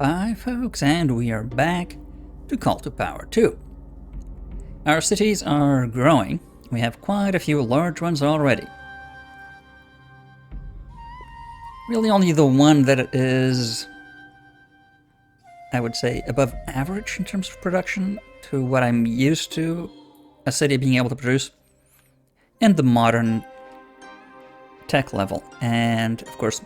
Hi folks, and we are back to Call to Power 2. Our cities are growing. We have quite a few large ones already. Really only the one that is, I would say, above average in terms of production to what I'm used to a city being able to produce in the modern tech level. And of course,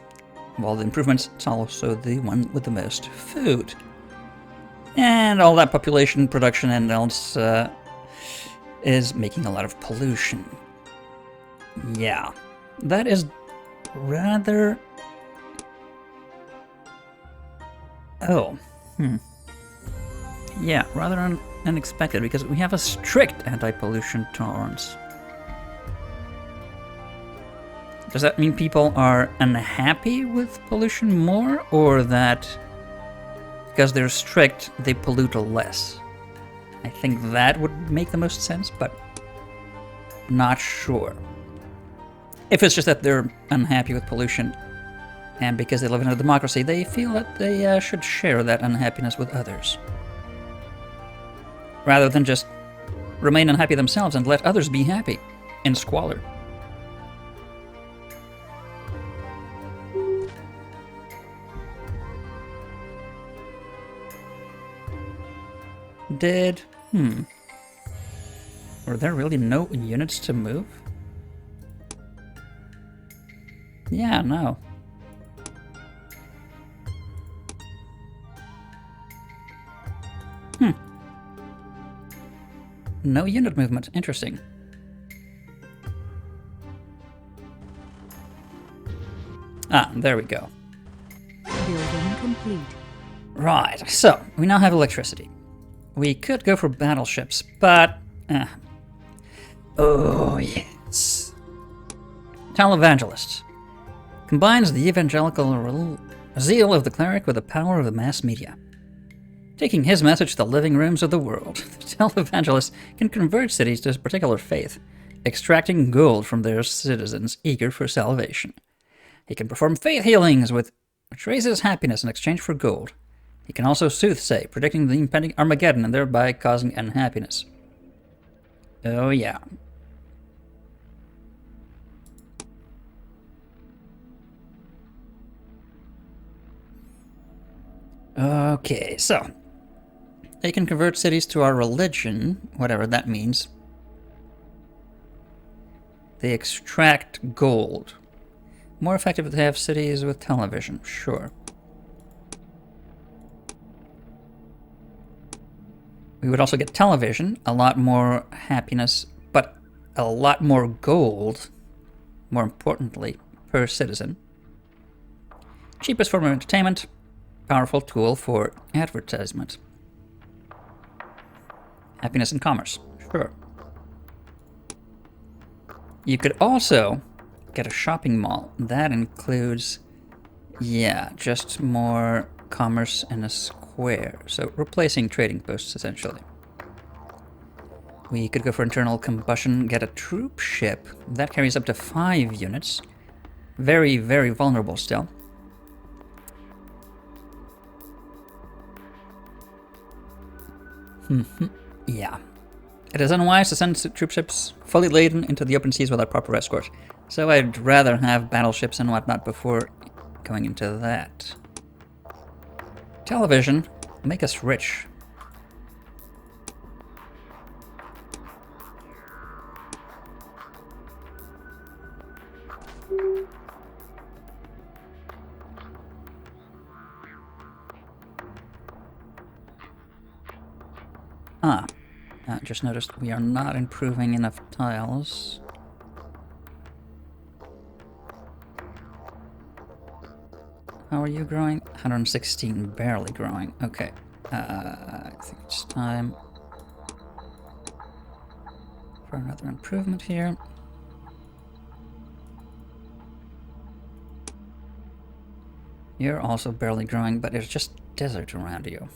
of all the improvements, it's also the one with the most food. And all that population production and else is making a lot of pollution. Yeah, that is rather... Oh, yeah, rather unexpected because we have a strict anti-pollution tolerance. Does that mean people are unhappy with pollution more, or that because they're strict, they pollute less? I think that would make the most sense, but not sure. If it's just that they're unhappy with pollution, and because they live in a democracy, they feel that they should share that unhappiness with others, rather than just remain unhappy themselves and let others be happy in squalor. Were there really no units to move? Yeah, no. No unit movement. Interesting. Ah, there we go. Building complete. Right, so we now have electricity. We could go for battleships, but... Oh, yes. Televangelists. Combines the evangelical zeal of the cleric with the power of the mass media. Taking his message to the living rooms of the world, the televangelist can convert cities to a particular faith, extracting gold from their citizens eager for salvation. He can perform faith healings which raises happiness in exchange for gold. He can also soothsay, predicting the impending Armageddon and thereby causing unhappiness. Oh yeah. Okay, so they can convert cities to our religion, whatever that means. They extract gold. More effective to have cities with television, sure. We would also get television, a lot more happiness, but a lot more gold, more importantly, per citizen. Cheapest form of entertainment, powerful tool for advertisement. Happiness and commerce, sure. You could also get a shopping mall. That includes, yeah, just more commerce in a square. So replacing trading posts, essentially. We could go for internal combustion, get a troop ship. That carries up to 5 units. Very, very vulnerable still. Yeah. It is unwise to send troop ships fully laden into the open seas without proper escort. So I'd rather have battleships and whatnot before going into that. Television, make us rich. Just noticed we are not improving enough tiles. How are you growing? 116, barely growing. Okay. I think it's time for another improvement here. You're also barely growing, but there's just desert around you.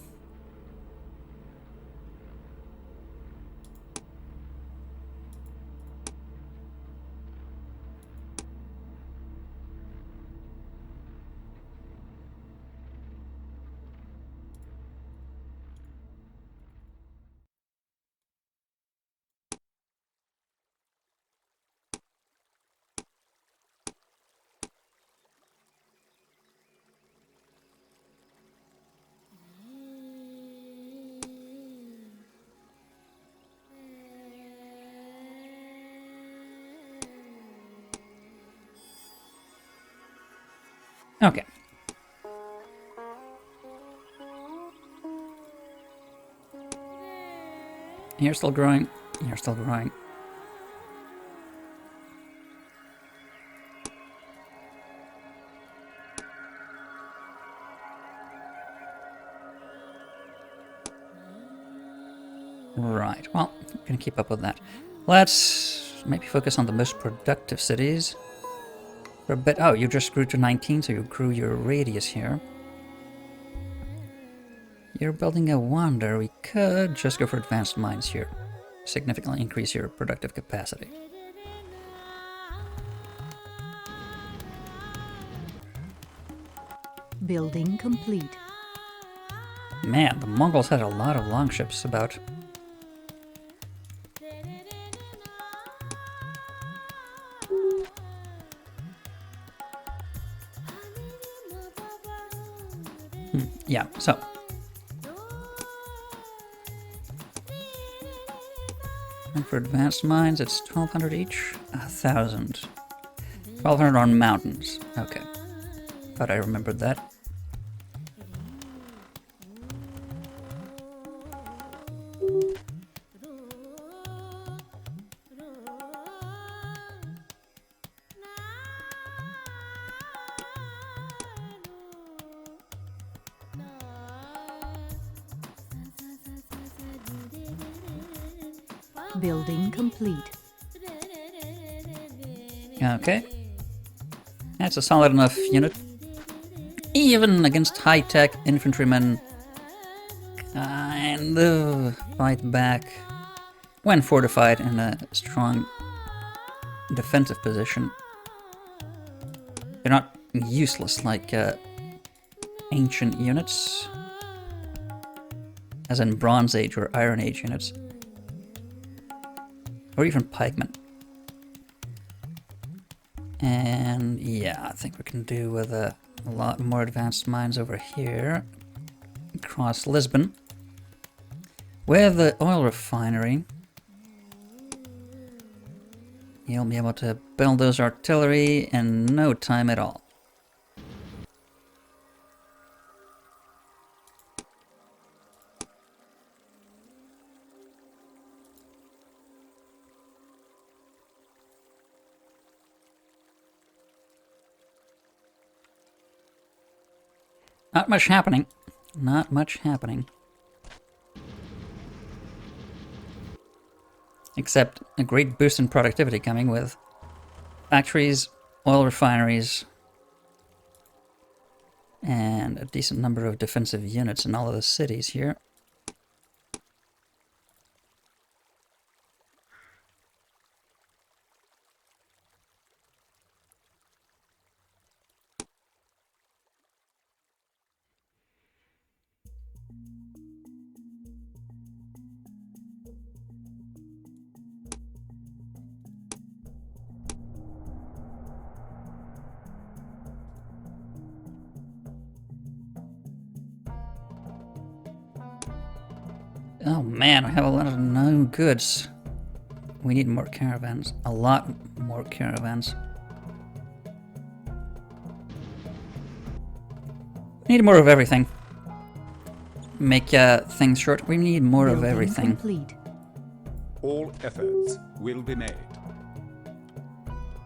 Okay. You're still growing. You're still growing. Right, well, I'm gonna keep up with that. Let's maybe focus on the most productive cities for a bit. Oh, you just grew to 19, so you grew your radius here. You're building a wonder. We could just go for advanced mines here. Significantly increase your productive capacity. Building complete. Man, the Mongols had a lot of longships about. Yeah, so. And for advanced mines, it's 1,200 each? 1,000. 1,200 on mountains. Okay. Thought I remembered that. Building complete. Okay. That's a solid enough unit. Even against high-tech infantrymen, kind of fight back when fortified in a strong defensive position. They're not useless like ancient units, as in Bronze Age or Iron Age units, or even pikemen. And yeah, I think we can do with a lot more advanced mines over here, across Lisbon. With the oil refinery, you'll be able to build those artillery in no time at all. Not much happening. Not much happening. Except a great boost in productivity coming with factories, oil refineries, and a decent number of defensive units in all of the cities here. Oh man, we have a lot of no goods. We need more caravans. A lot more caravans. Need more of everything. Make things short. We need more of everything. Complete. All efforts will be made.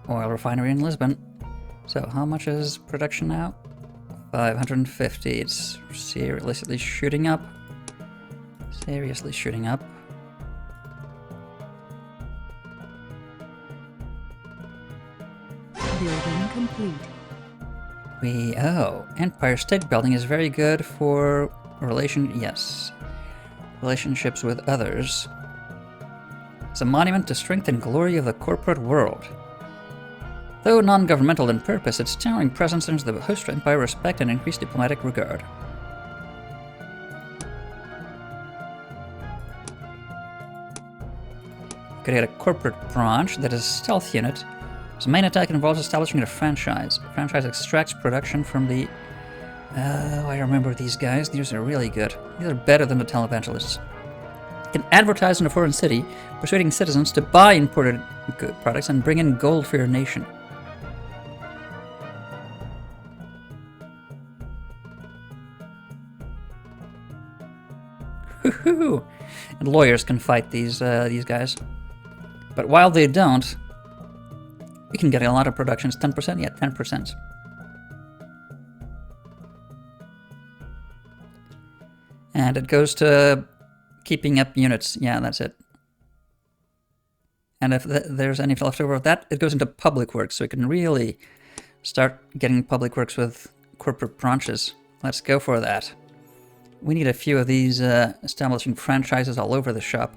Oil refinery in Lisbon. So how much is production now? 550. It's seriously shooting up. Seriously shooting up. Building complete. Empire State Building is very good for relationships with others. It's a monument to strength and glory of the corporate world. Though non-governmental in purpose, its towering presence earns the host empire respect and increased diplomatic regard. Create a corporate branch that is a stealth unit. Its main attack involves establishing a franchise. The franchise extracts production from the... I remember these guys. These are really good. These are better than the televangelists. It can advertise in a foreign city, persuading citizens to buy imported good products and bring in gold for your nation. Woohoo! And lawyers can fight these guys. But while they don't, we can get a lot of productions. 10%? Yeah, 10%. And it goes to keeping up units. Yeah, that's it. And if there's any left over of that, it goes into public works. So we can really start getting public works with corporate branches. Let's go for that. We need a few of these establishing franchises all over the shop.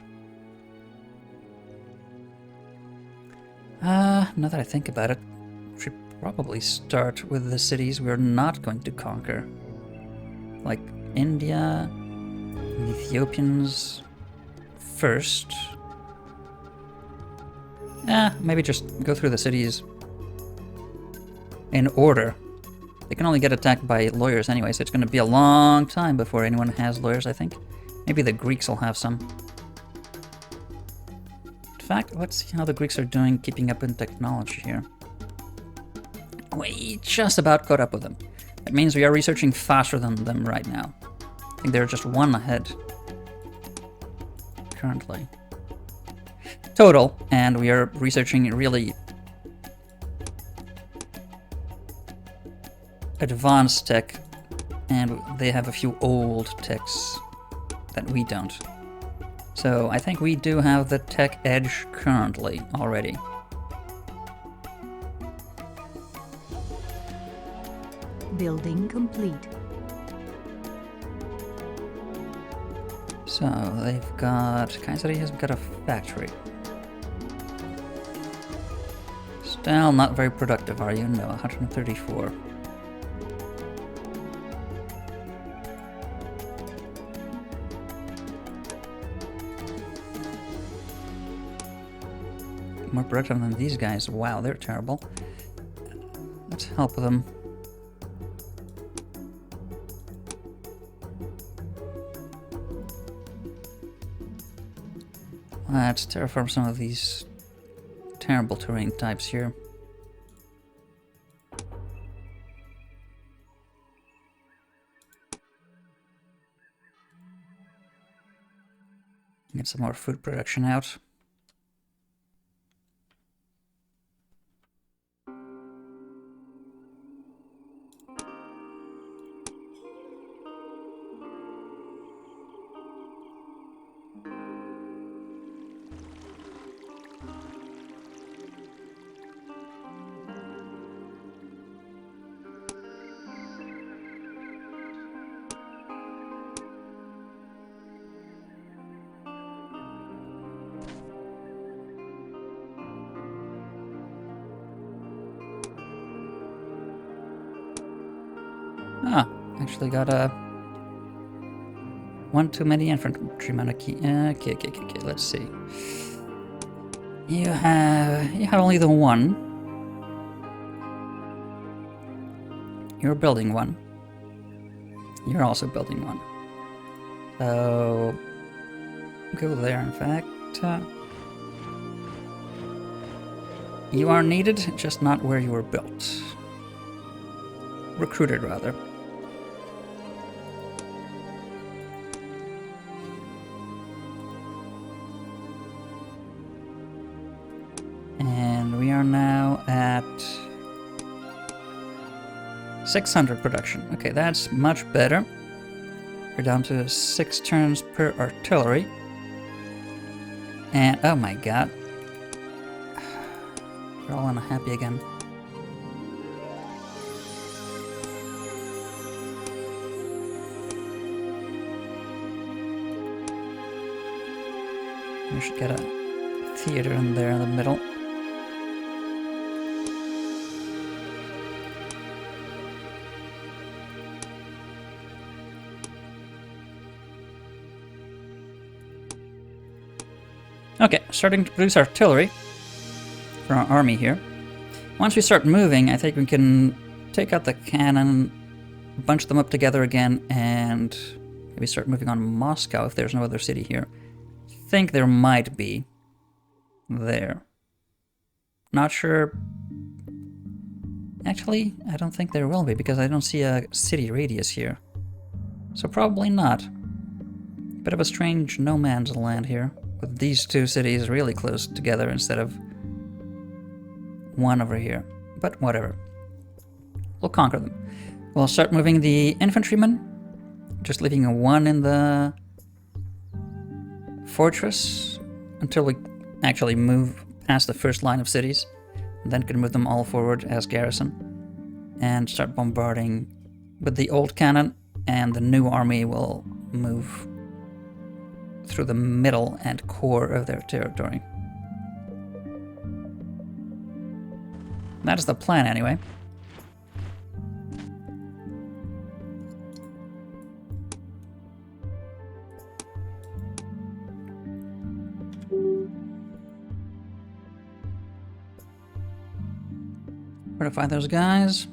Now that I think about it, we should probably start with the cities we're not going to conquer. Like India, and the Ethiopians first. Maybe just go through the cities in order. They can only get attacked by lawyers anyway, so it's going to be a long time before anyone has lawyers, I think. Maybe the Greeks will have some. In fact, let's see how the Greeks are doing keeping up in technology here. We just about caught up with them. That means we are researching faster than them right now. I think they're just one ahead currently. Total, and we are researching really advanced tech, and they have a few old techs that we don't. So I think we do have the tech edge currently already. Building complete. So they've got... Kayseri has got a factory. Still not very productive, are you? No, 134. More productive than these guys. Wow, they're terrible. Let's help them. Let's terraform some of these terrible terrain types here. Get some more food production out. Ah, actually got a one too many infantrymen. Okay, let's see. You have only the one. You're building one. You're also building one. So go there. In fact, you are needed, just not where you were built. Recruited, rather. And we are now at 600 production. Okay, that's much better. We're down to 6 turns per artillery. And, oh my god. We're all unhappy again. We should get a theater in there in the middle. Okay, starting to produce artillery for our army here. Once we start moving, I think we can take out the cannon, bunch them up together again, and maybe start moving on Moscow if there's no other city here. I think there might be there. Not sure. Actually, I don't think there will be because I don't see a city radius here. So probably not. Bit of a strange no man's land here, with these two cities really close together instead of one over here. But whatever. We'll conquer them. We'll start moving the infantrymen, just leaving a 1 in the fortress until we actually move past the first line of cities. Then can move them all forward as garrison and start bombarding with the old cannon, and the new army will move through the middle and core of their territory. That is the plan anyway. Where to find those guys?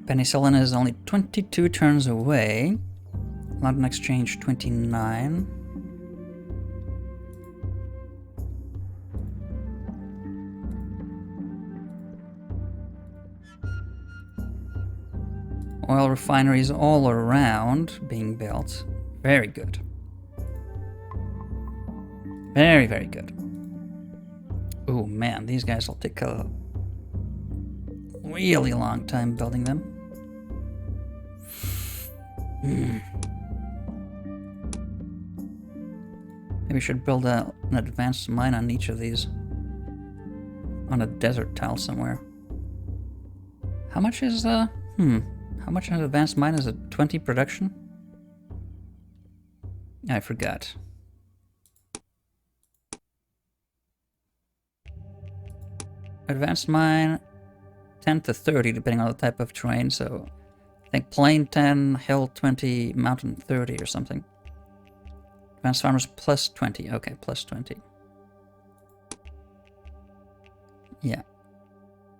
Penicillin is only 22 turns away. London Exchange 29. Oil refineries all around being built. Very good. Very, very good. Oh man, these guys will take a really long time building them. Maybe we should build an advanced mine on each of these. On a desert tile somewhere. How much is, how much an advanced mine is? 20 production? I forgot. Advanced mine, 10 to 30, depending on the type of terrain, so I think plain 10, hill 20, mountain 30 or something. Advanced farmers plus 20, okay, plus 20. Yeah,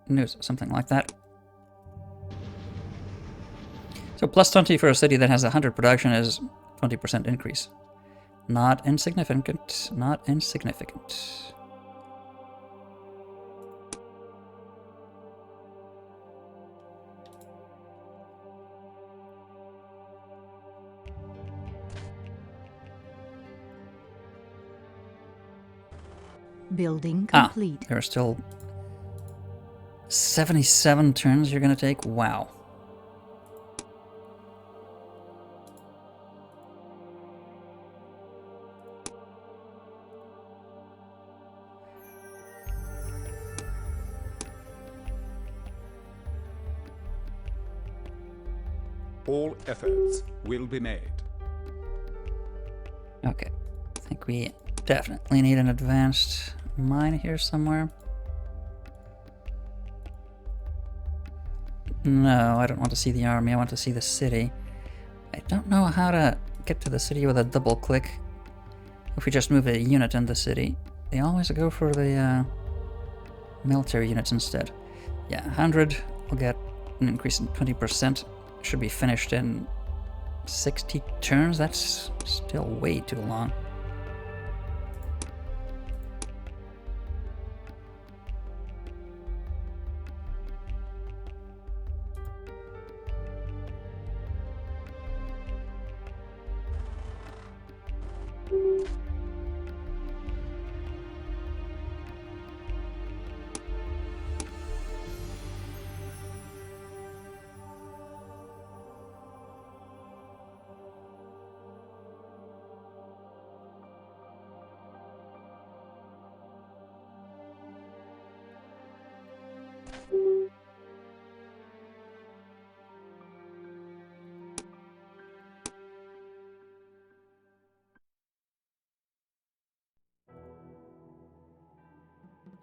news, something like that. So plus 20 for a city that has 100 production is 20% increase. Not insignificant, not insignificant. Building complete. There are still 77 turns you're gonna take? Wow. All efforts will be made. Okay. I think we definitely need an advanced mine here somewhere. No, I don't want to see the army. I want to see the city. I don't know how to get to the city with a double click. If we just move a unit in the city. They always go for the military units instead. Yeah, 100 will get an increase in 20%. Should be finished in 60 turns. That's still way too long.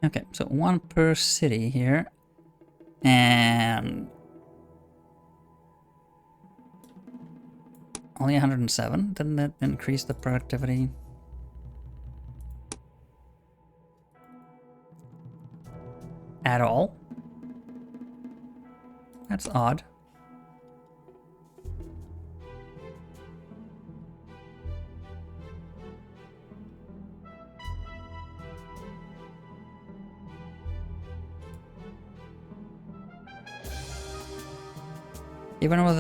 Okay, so 1 per city here. And only 107. Didn't that increase the productivity? At all? That's odd. Even with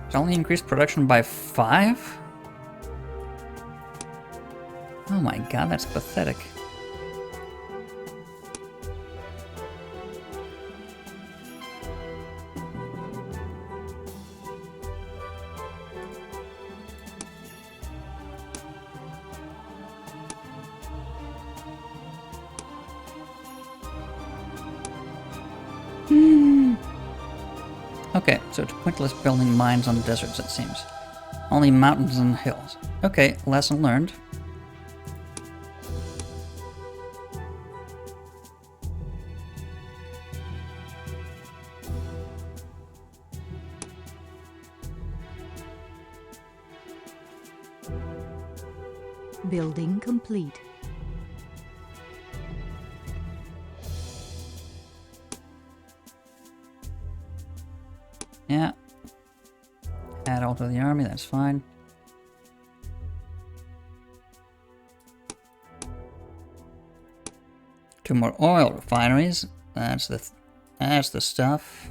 it's only increased production by 5? Oh my god, that's pathetic. Okay, so it's pointless building mines on deserts, it seems. Only mountains and hills. Okay, lesson learned. Building complete. Yeah. Add all to the army, that's fine. Two more oil refineries. That's the stuff.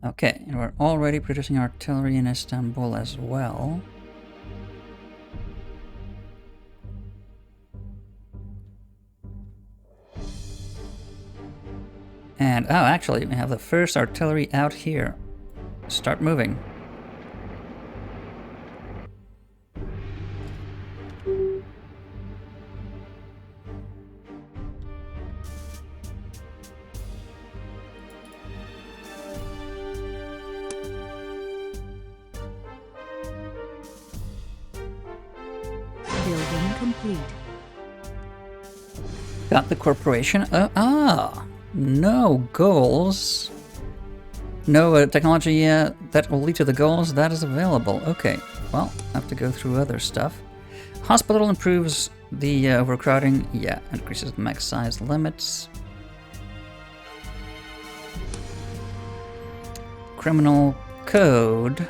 Okay, and we're already producing artillery in Istanbul as well. And, oh, actually, we have the first artillery out here. Start moving. Building complete. Got the corporation. No goals. No technology that will lead to the goals that is available. Okay, well, I have to go through other stuff. Hospital improves the overcrowding. Yeah, increases the max size limits. Criminal code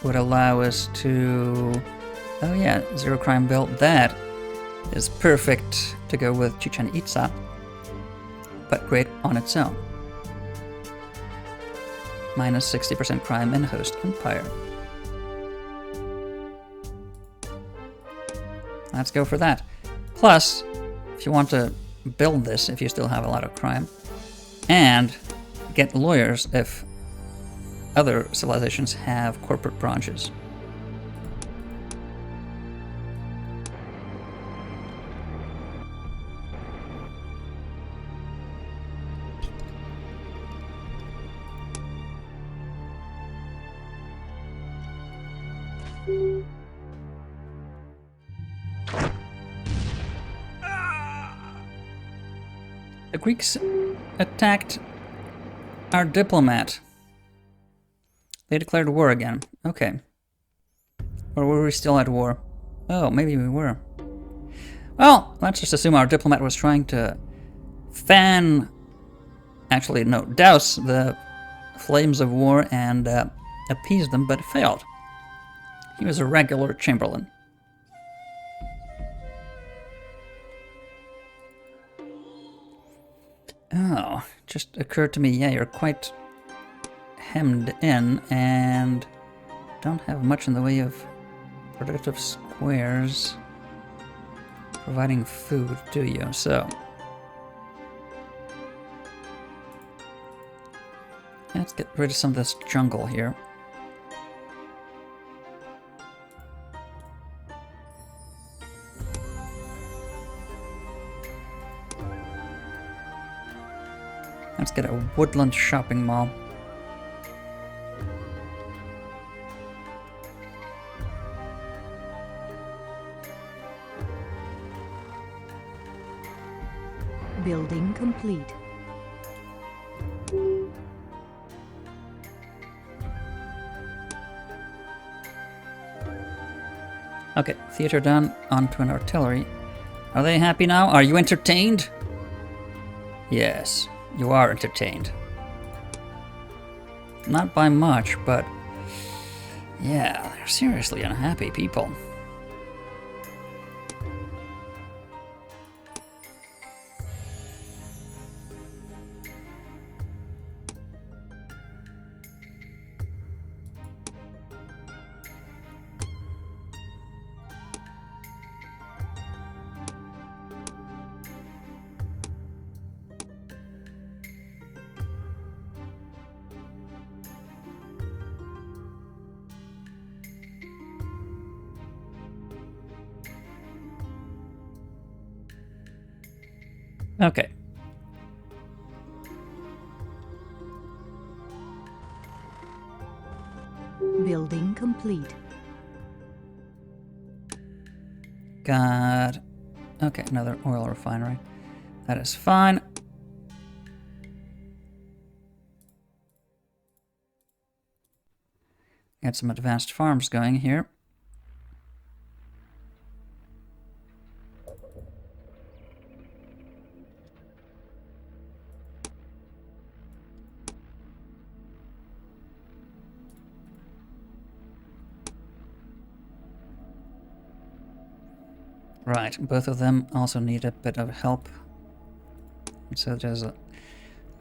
would allow us to... Oh yeah, zero crime bill. That is perfect to go with Chichen Itza, but great on its own. Minus 60% crime in host empire. Let's go for that. Plus, if you want to build this, if you still have a lot of crime, and get lawyers if other civilizations have corporate branches. The Greeks attacked our diplomat. They declared war again. Okay. Or were we still at war? Oh, maybe we were. Well, let's just assume our diplomat was trying to douse the flames of war and appease them, but failed. He was a regular Chamberlain. Oh, just occurred to me, yeah, you're quite hemmed in and don't have much in the way of productive squares providing food, do you? So, let's get rid of some of this jungle here. Let's get a woodland shopping mall. Building complete. Okay, theater done, onto an artillery. Are they happy now? Are you entertained? Yes, you are entertained. Not by much, but yeah, they're seriously unhappy people. Okay. Building complete. Got... Okay, another oil refinery. That is fine. Got some advanced farms going here. Right, both of them also need a bit of help. So there's a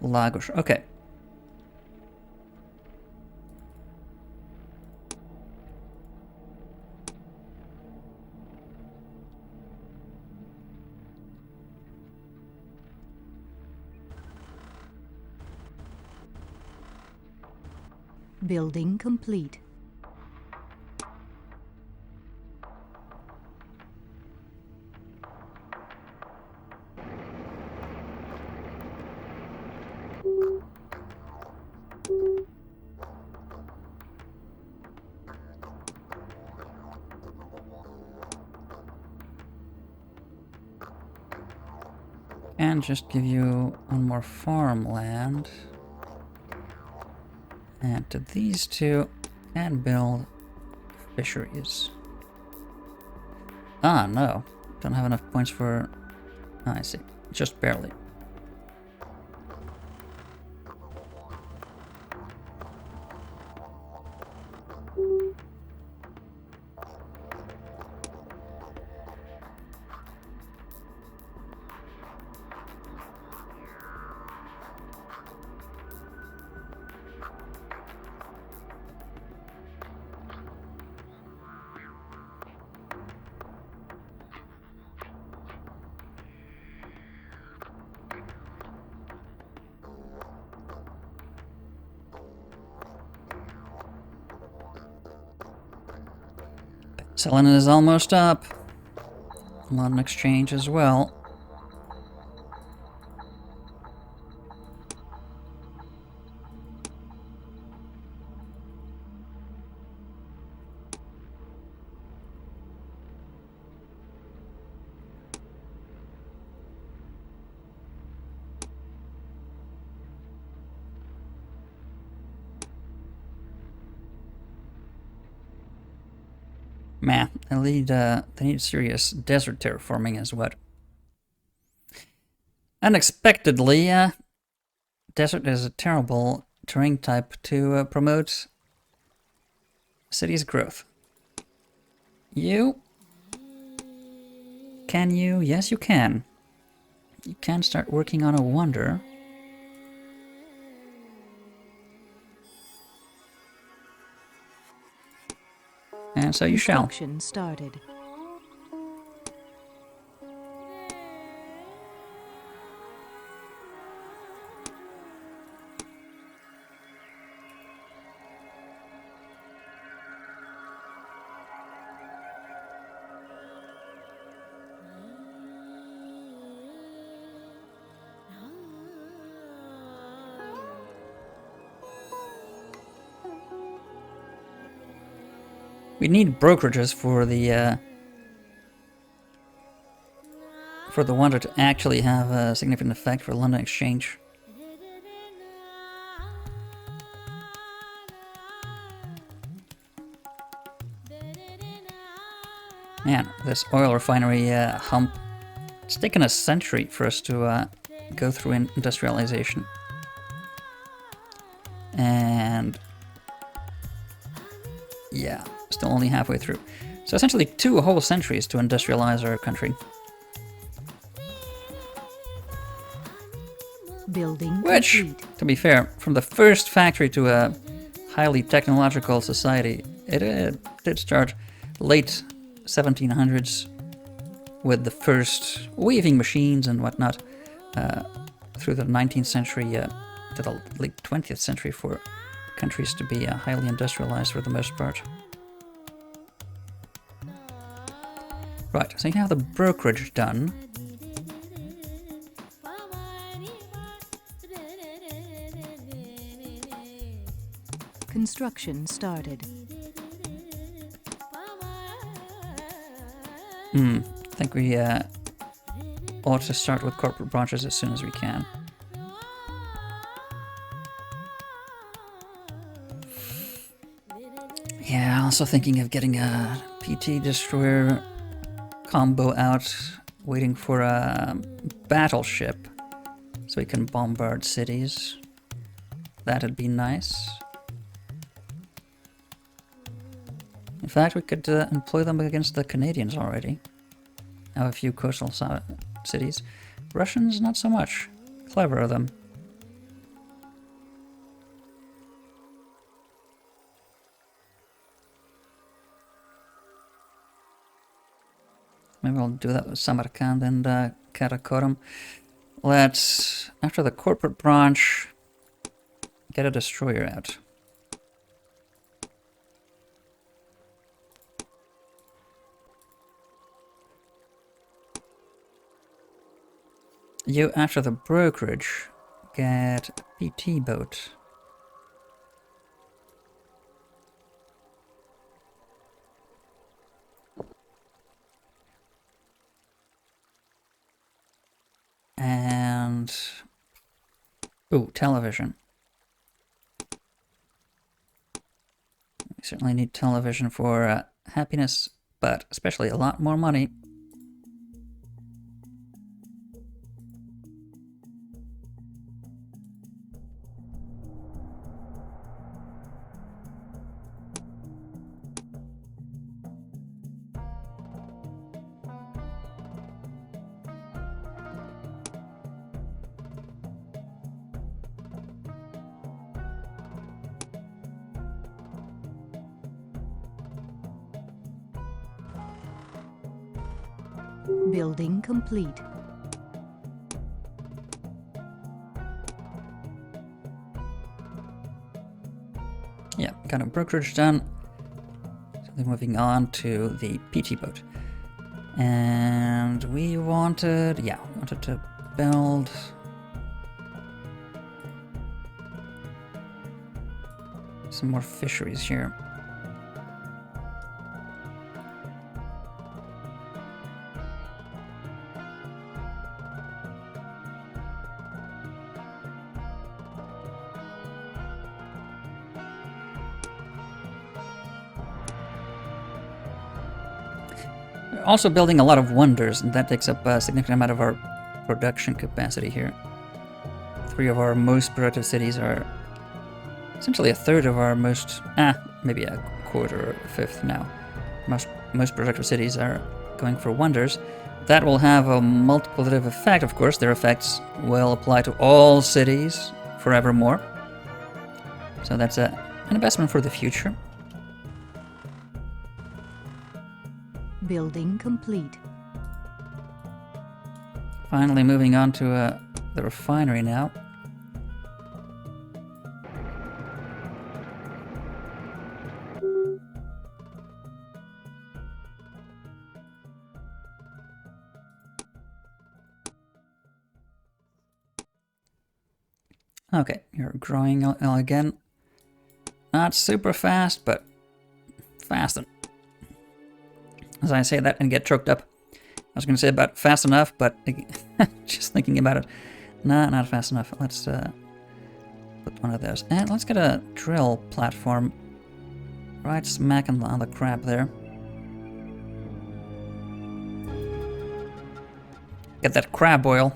Lagos. Okay. Building complete. And just give you one more farmland. And to these two, and build fisheries. Ah, no. Don't have enough points for... Oh, I see. Just barely. Penicillin is almost up. Modern exchange as well. Man, they need serious desert terraforming as well. Unexpectedly, desert is a terrible terrain type to promote city's growth. You? Can you? Yes, you can. You can start working on a wonder. And so you shall. Construction started. We need brokerages for the wonder to actually have a significant effect for London Exchange. Man, this oil refinery hump It's taken a century for us to go through industrialization. And yeah, still only halfway through. So essentially 2 whole centuries to industrialize our country. Building Which, complete. to be fair, from the first factory to a highly technological society, it did start late 1700s with the first weaving machines and whatnot, through the 19th century to the late 20th century for countries to be highly industrialized for the most part. Right, so you have the brokerage done. Construction started. I think we ought to start with corporate branches as soon as we can. Yeah, also thinking of getting a PT destroyer combo out, waiting for a battleship so we can bombard cities. That'd be nice. In fact, we could employ them against the Canadians already. Have a few coastal cities. Russians, not so much. Clever of them. Maybe we'll do that with Samarkand and Karakorum. Let's, after the corporate branch, get a destroyer out. You, after the brokerage, get a PT boat. And... ooh, television. We certainly need television for happiness, but especially a lot more money. Building complete. Yeah, got a brokerage done. So then moving on to the PT boat. And we wanted, wanted to build some more fisheries here. Also building a lot of wonders, and that takes up a significant amount of our production capacity here. 3 of our most productive cities are essentially a third of our most, maybe a quarter or a fifth now. Most productive cities are going for wonders. That will have a multiplicative effect, of course. Their effects will apply to all cities forevermore. So that's an investment for the future. Building complete. Finally moving on to the refinery now. Okay, you're growing again. Not super fast, but fast enough. As I say that and get choked up. I was going to say about fast enough, but just thinking about it. Nah, not fast enough. Let's put one of those. And let's get a drill platform right smack on the crab there. Get that crab oil.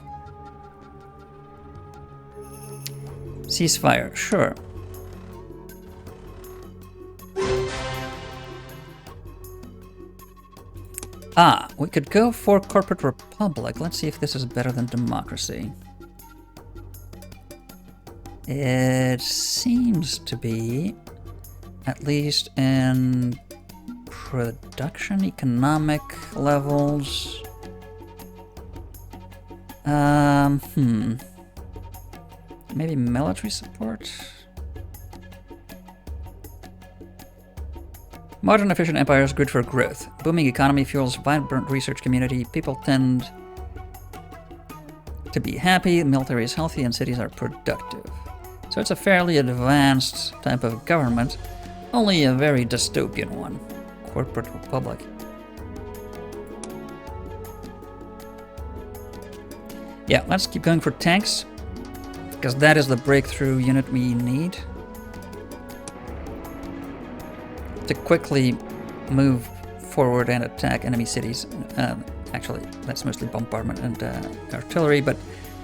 Ceasefire, sure. Ah, we could go for corporate republic. Let's see if this is better than democracy. It seems to be, at least in production, economic levels. Maybe military support? Modern efficient empires good for growth. Booming economy fuels vibrant research community. People tend to be happy, military is healthy, and cities are productive. So it's a fairly advanced type of government, only a very dystopian one. Corporate republic. Yeah, let's keep going for tanks, because that is the breakthrough unit we need to quickly move forward and attack enemy cities. Actually, that's mostly bombardment and artillery, but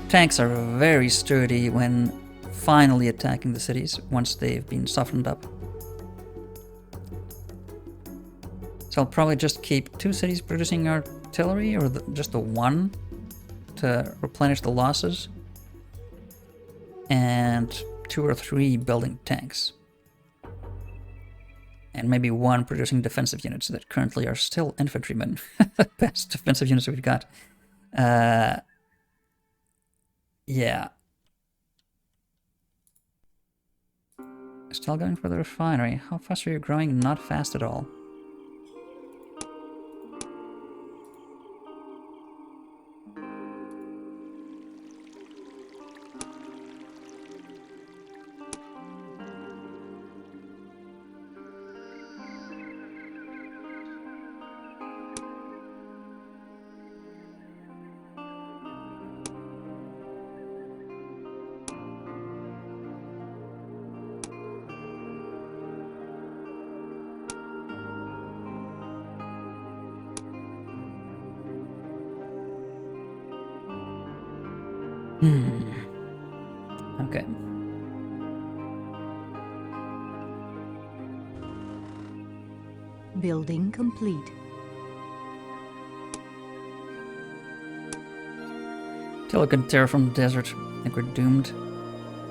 tanks are very sturdy when finally attacking the cities once they've been softened up. So I'll probably just keep 2 cities producing artillery, or just the 1 to replenish the losses, and 2 or 3 building tanks. And maybe 1 producing defensive units that currently are still infantrymen. The best defensive units we've got. Yeah. Still going for the refinery. How fast are you growing? Not fast at all. Okay. Building complete. Till we can terraform the desert. I think we're doomed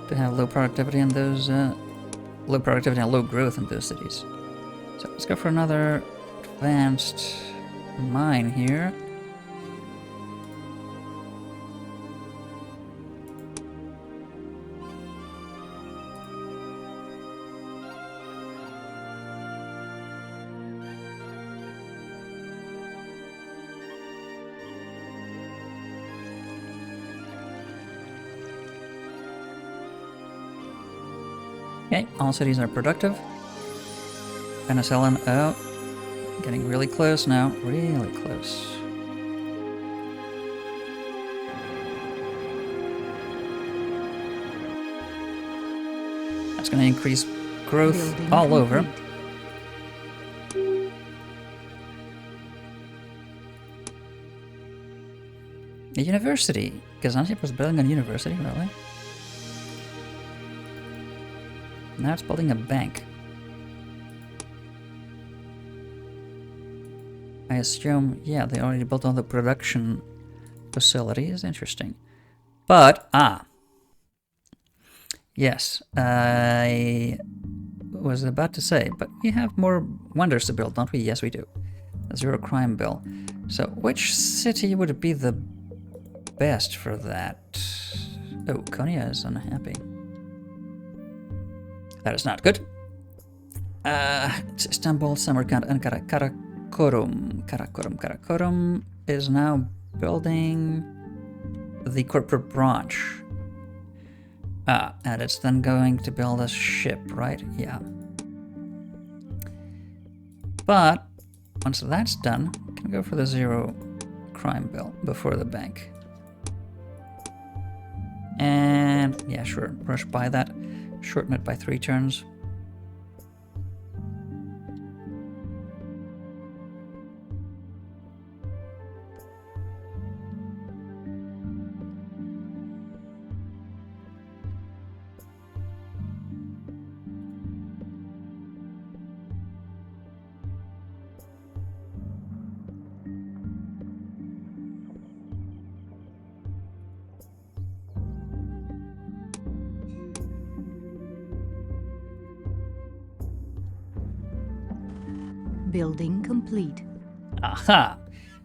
to have low productivity in those, low productivity and low growth in those cities. So let's go for another advanced mine here. Okay, all cities are productive. Penicillin, oh, getting really close now, really close. That's going to increase growth Building all over. complete. The university. Gaziantep was building a university, really? Now it's building a bank. I assume, yeah, they already built all the production facilities. Interesting. But, yes, I was about to say, but we have more wonders to build, don't we? Yes, we do. A zero crime bill. So, which city would be the best for that? Oh, Konya is unhappy. That is not good. It's Istanbul, Samarkand, and Karakorum. Karakorum is now building the corporate branch. And it's then going to build a ship, right? Yeah. But once that's done, we can go for the zero crime bill before the bank. And yeah, sure, rush by that. Shorten it by 3 turns. Building complete. Aha!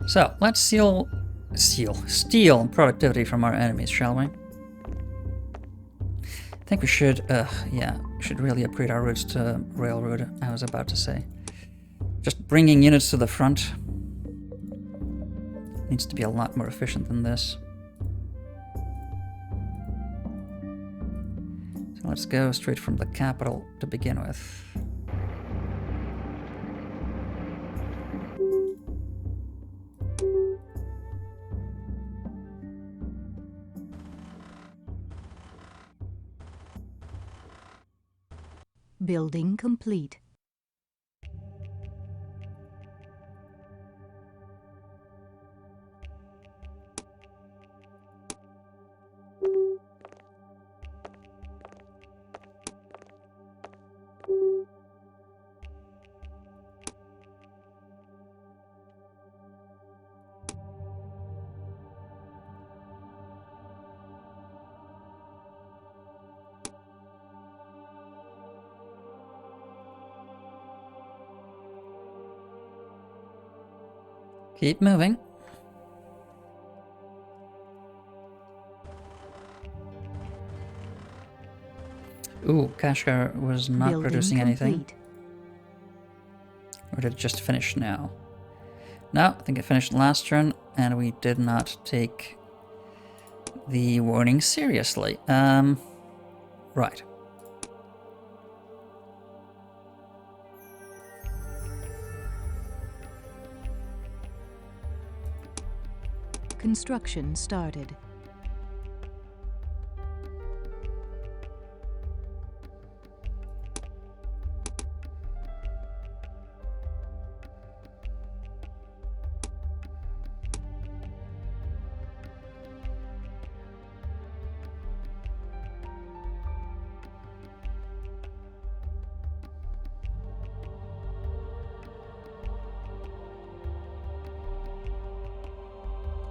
So, let's steal productivity from our enemies, shall we? I think we should, should really upgrade our routes to railroad, I was about to say. Just bringing units to the front needs to be a lot more efficient than this. So let's go straight from the capital to begin with. Building complete. Keep moving. Ooh, Kashgar was not Building producing anything. complete. Or did it just finish now? No, I think it finished last turn, and we did not take the warning seriously. Right. Construction started.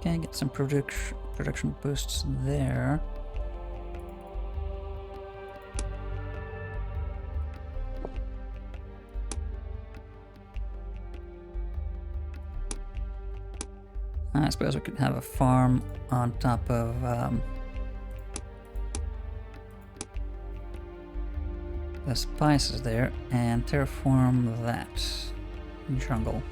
Okay, get some production boosts there. I suppose we could have a farm on top of the spices there and terraform that jungle.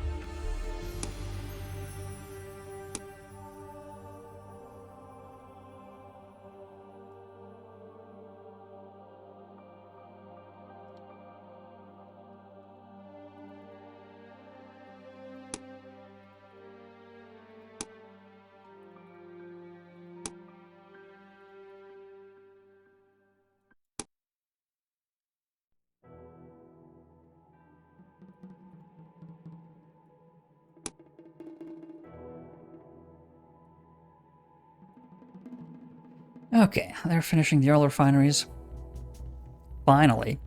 Okay, they're finishing the oil refineries. Finally.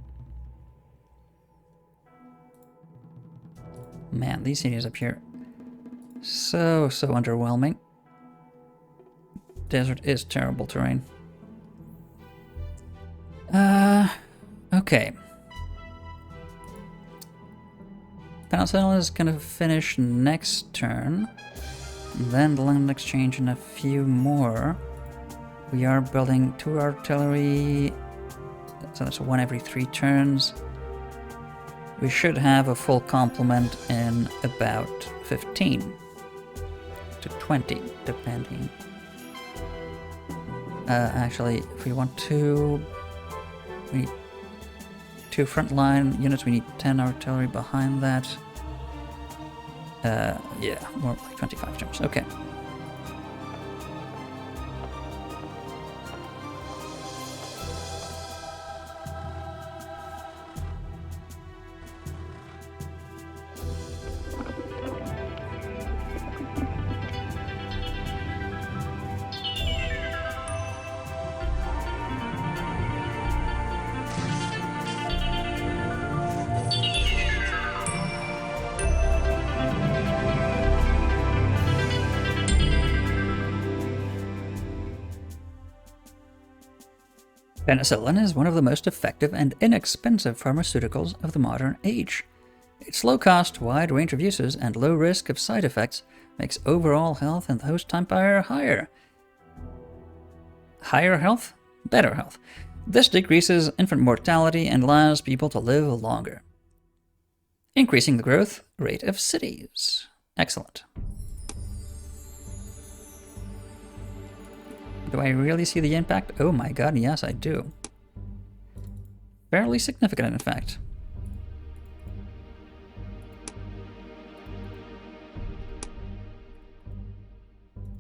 Man, these cities up here, so underwhelming. Desert is terrible terrain. Okay. Penicillin is gonna finish next turn. Then the land exchange and a few more. We are building 2 artillery, so that's 1 every 3 turns. We should have a full complement in about 15 to 20, depending. Actually, if we want to, we need 2 frontline units, we need 10 artillery behind that. Yeah, more like 25 turns, okay. Penicillin is one of the most effective and inexpensive pharmaceuticals of the modern age. Its low cost, wide range of uses, and low risk of side effects makes overall health and host time power higher. Higher health? Better health. This decreases infant mortality and allows people to live longer, increasing the growth rate of cities. Excellent. Do I really see the impact? Oh my god, yes I do. Fairly significant, in fact.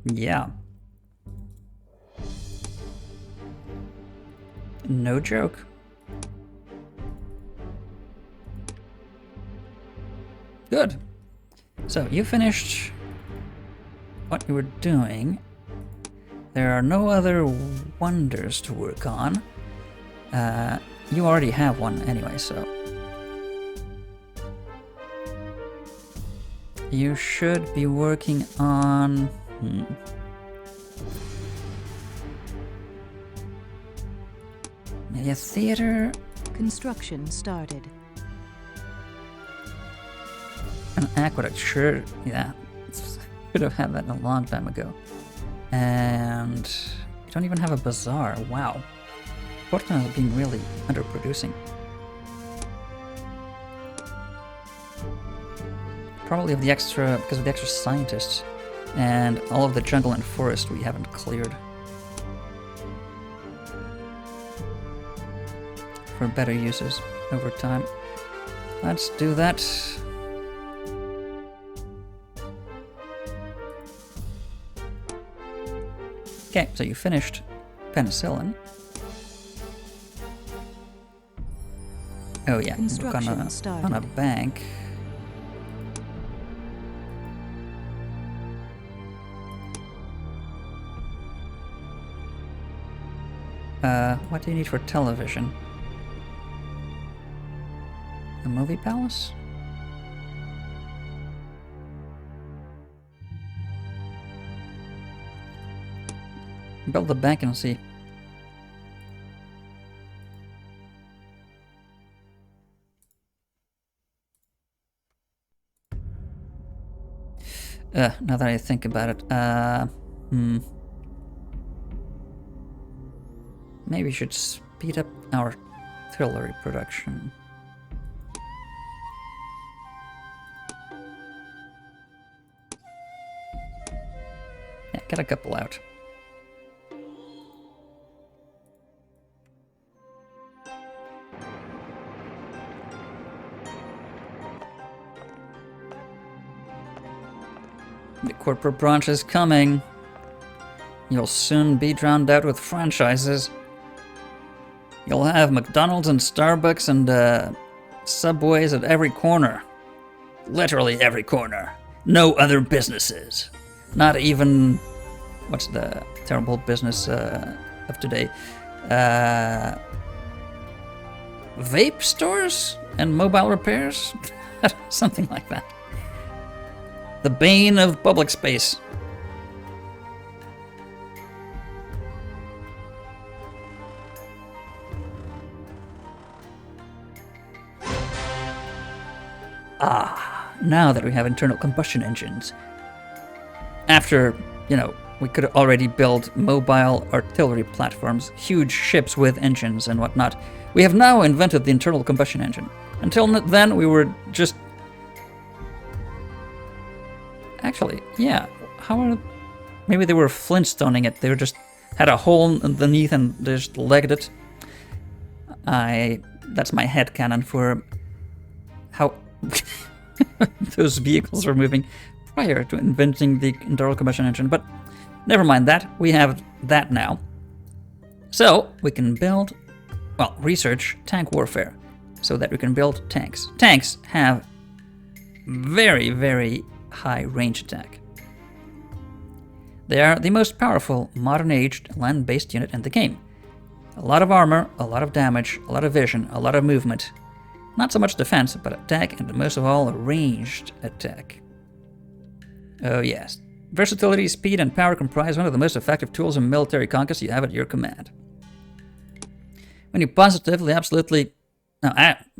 Yeah. No joke. Good. So, you finished what you were doing. There are no other wonders to work on. You already have one anyway, so... You should be working on... Maybe a theater? Construction started. An aqueduct, sure, yeah. Should have had that a long time ago. And you don't even have a bazaar, wow. Portland has been really underproducing. Probably of the extra, because of the extra scientists and all of the jungle and forest we haven't cleared. For better uses over time. Let's do that. Okay, so you finished penicillin. Oh yeah, work on a bank. What do you need for television? A movie palace? Build the bank and see. Now that I think about it, maybe we should speed up our artillery production. Yeah, get a couple out. The corporate branch is coming. You'll soon be drowned out with franchises. You'll have McDonald's and Starbucks and Subways at every corner. Literally every corner. No other businesses. Not even... What's the terrible business of today? Vape stores and mobile repairs? Something like that. The bane of public space. Now that we have internal combustion engines. After, you know, we could already build mobile artillery platforms, huge ships with engines and whatnot. We have now invented the internal combustion engine. Until then, we were just... Actually, yeah. Maybe they were Flintstoning it. They were just had a hole underneath and they just legged it. That's my headcanon for how those vehicles were moving prior to inventing the internal combustion engine. But never mind that. We have that now. So we can build, well, research tank warfare so that we can build tanks. Tanks have very, very high range attack. They are the most powerful modern-aged land-based unit in the game. A lot of armor, a lot of damage, a lot of vision, a lot of movement. Not so much defense, but attack, and most of all, ranged attack. Oh yes. Versatility, speed, and power comprise one of the most effective tools in military conquest you have at your command. When you positively, absolutely... No,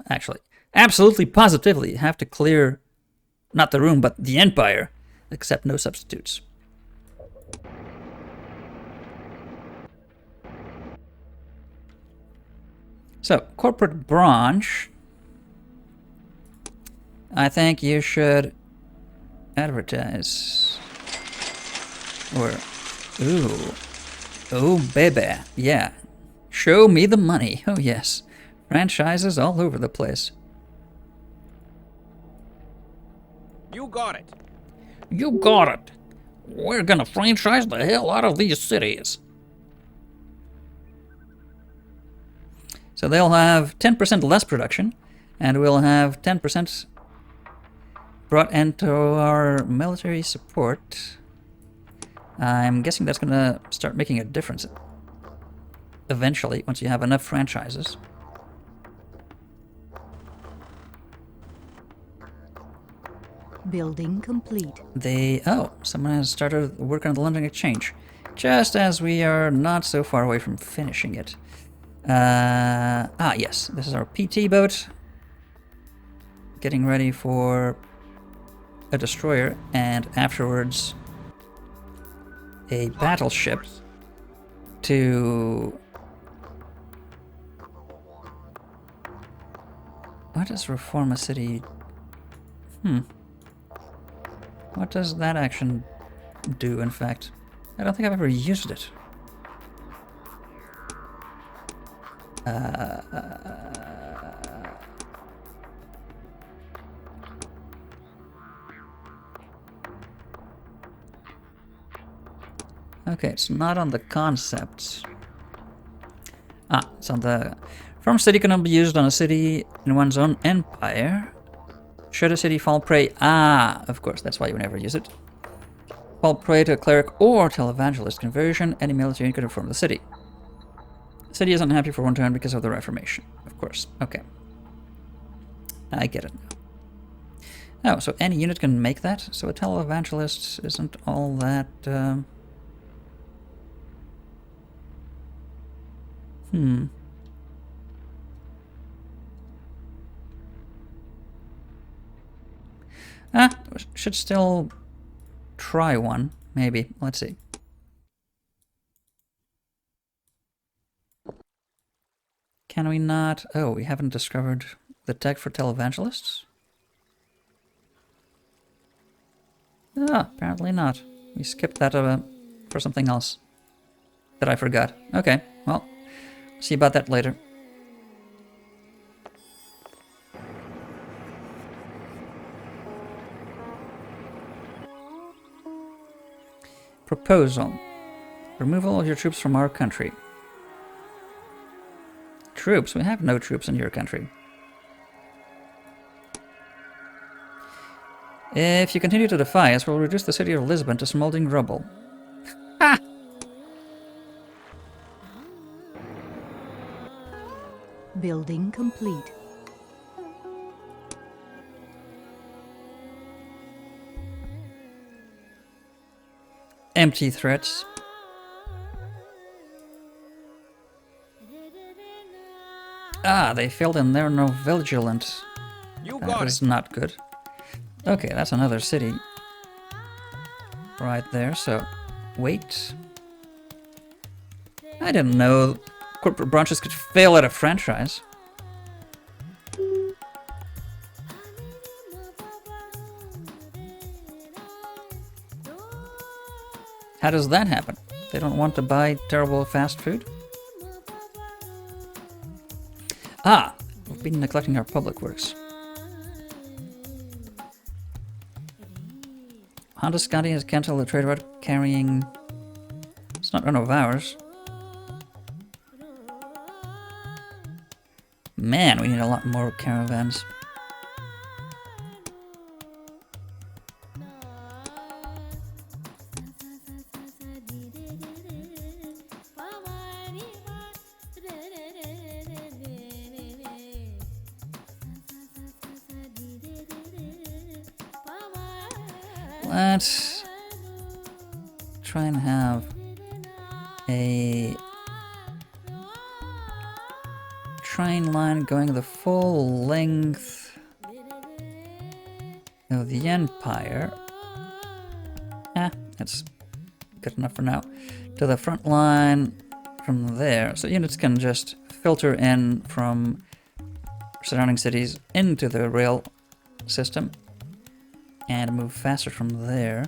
actually, absolutely positively have to clear not the room, but the Empire. Accept no substitutes. So, corporate branch. I think you should advertise. Or, ooh. Oh, baby. Yeah. Show me the money. Oh, yes. Franchises all over the place. You got it. You got it. We're gonna franchise the hell out of these cities. So they'll have 10% less production, and we'll have 10% brought into our military support. I'm guessing that's gonna start making a difference eventually, once you have enough franchises. Building complete. Someone has started work on the London Exchange, just as we are not so far away from finishing it. Yes, this is our PT boat. Getting ready for a destroyer, and afterwards a battleship to... What does reform a city... What does that action do, in fact? I don't think I've ever used it. Okay, it's not on the concepts. It's on the... From city cannot be used on a city in one's own empire. Should a city fall prey... of course, that's why you never use it. Fall prey to a cleric or televangelist conversion, any military unit could reform the city. The city is unhappy for one turn because of the Reformation. Of course. Okay. I get it now. Oh, so any unit can make that? So a televangelist isn't all that... Should still try one, maybe. Let's see. Can we not... Oh, we haven't discovered the tech for televangelists? Apparently not. We skipped that for something else that I forgot. Okay, well, see about that later. Proposal. Removal of your troops from our country. Troops? We have no troops in your country. If you continue to defy us, we'll reduce the city of Lisbon to smoldering rubble. Ha! Building complete. Empty threats. They failed and they're no vigilant. That is not good. Okay, that's another city. Right there, so... Wait. I didn't know corporate branches could fail at a franchise. How does that happen? They don't want to buy terrible fast food? We've been neglecting our public works. Honda Scotti has cancelled the trade route carrying... It's not one of ours. Man, we need a lot more caravans. Let's try and have a train line going the full length of the Empire. That's good enough for now. To the front line from there. So units can just filter in from surrounding cities into the rail system and move faster from there.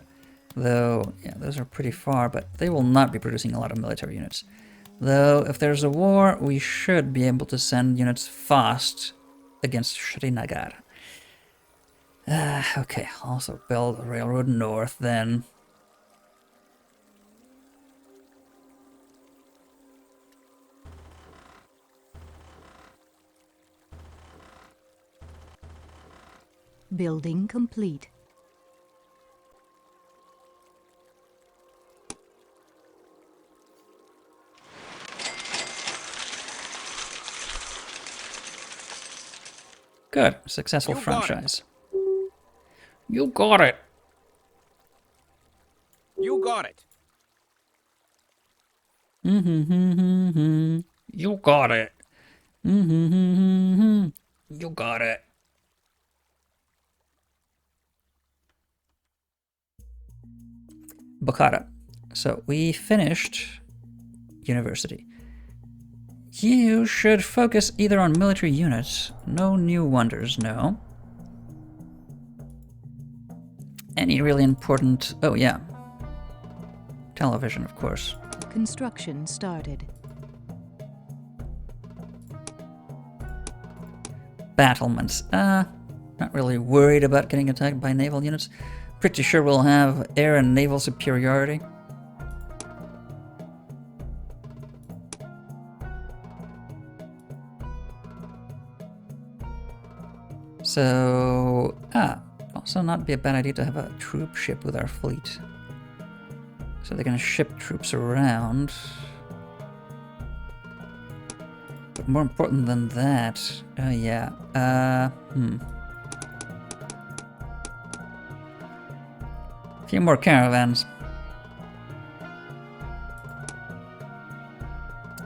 Though, yeah, those are pretty far, but they will not be producing a lot of military units. Though, if there's a war, we should be able to send units fast against Srinagar. Okay, also build a railroad north then. Building complete. Good. Successful You got it. franchise. You got it. You got it. You got it. You got it. Bukhara. So we finished university. You should focus either on military units. No new wonders, no. Any really important... Oh, yeah. Television, of course. Construction started. Battlements. Not really worried about getting attacked by naval units. Pretty sure we'll have air and naval superiority. So, also not be a bad idea to have a troop ship with our fleet. So they're gonna ship troops around. But more important than that, yeah, a few more caravans.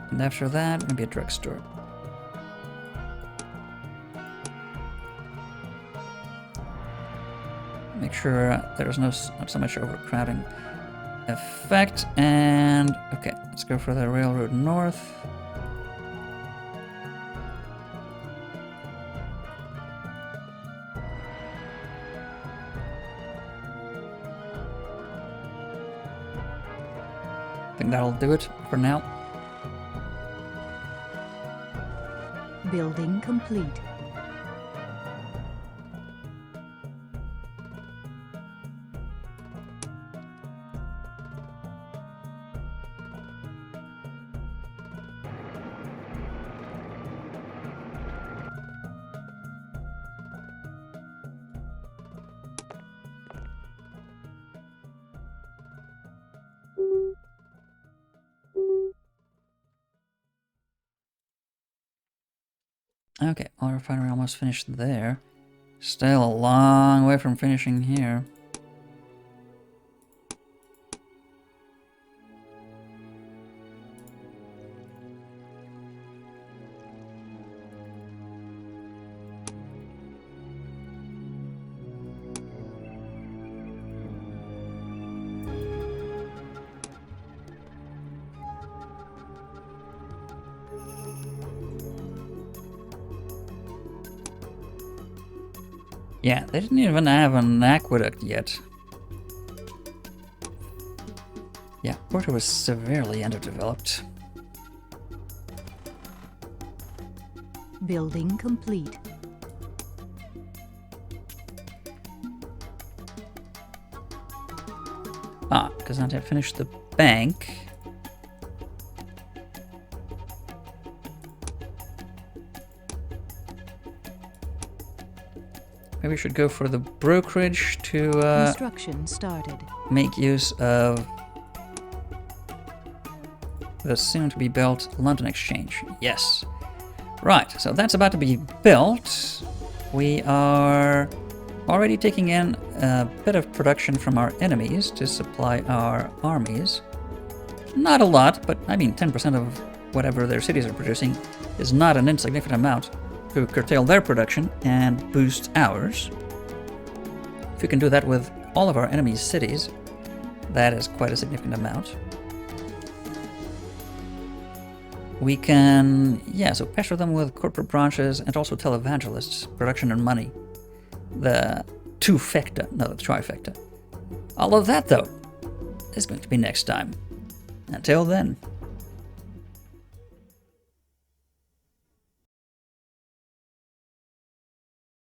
And after that, maybe a drugstore. Make sure there's not so much overcrowding effect. And okay, let's go for the railroad north. I think that'll do it for now. Building complete. Okay, oil refinery almost finished there. Still a long way from finishing here. Yeah, they didn't even have an aqueduct yet. Yeah, Porto was severely underdeveloped. Building complete. Because I had to finish the bank. Maybe we should go for the brokerage to Construction started. make use of the soon-to-be-built London Exchange. Yes. Right, so that's about to be built. We are already taking in a bit of production from our enemies to supply our armies. Not a lot, but I mean 10% of whatever their cities are producing is not an insignificant amount to curtail their production and boost ours. If we can do that with all of our enemies' cities, that is quite a significant amount. We can, yeah, so pester them with corporate branches and also televangelists, production and money. The two-factor, no, the trifecta. All of that, though, is going to be next time. Until then.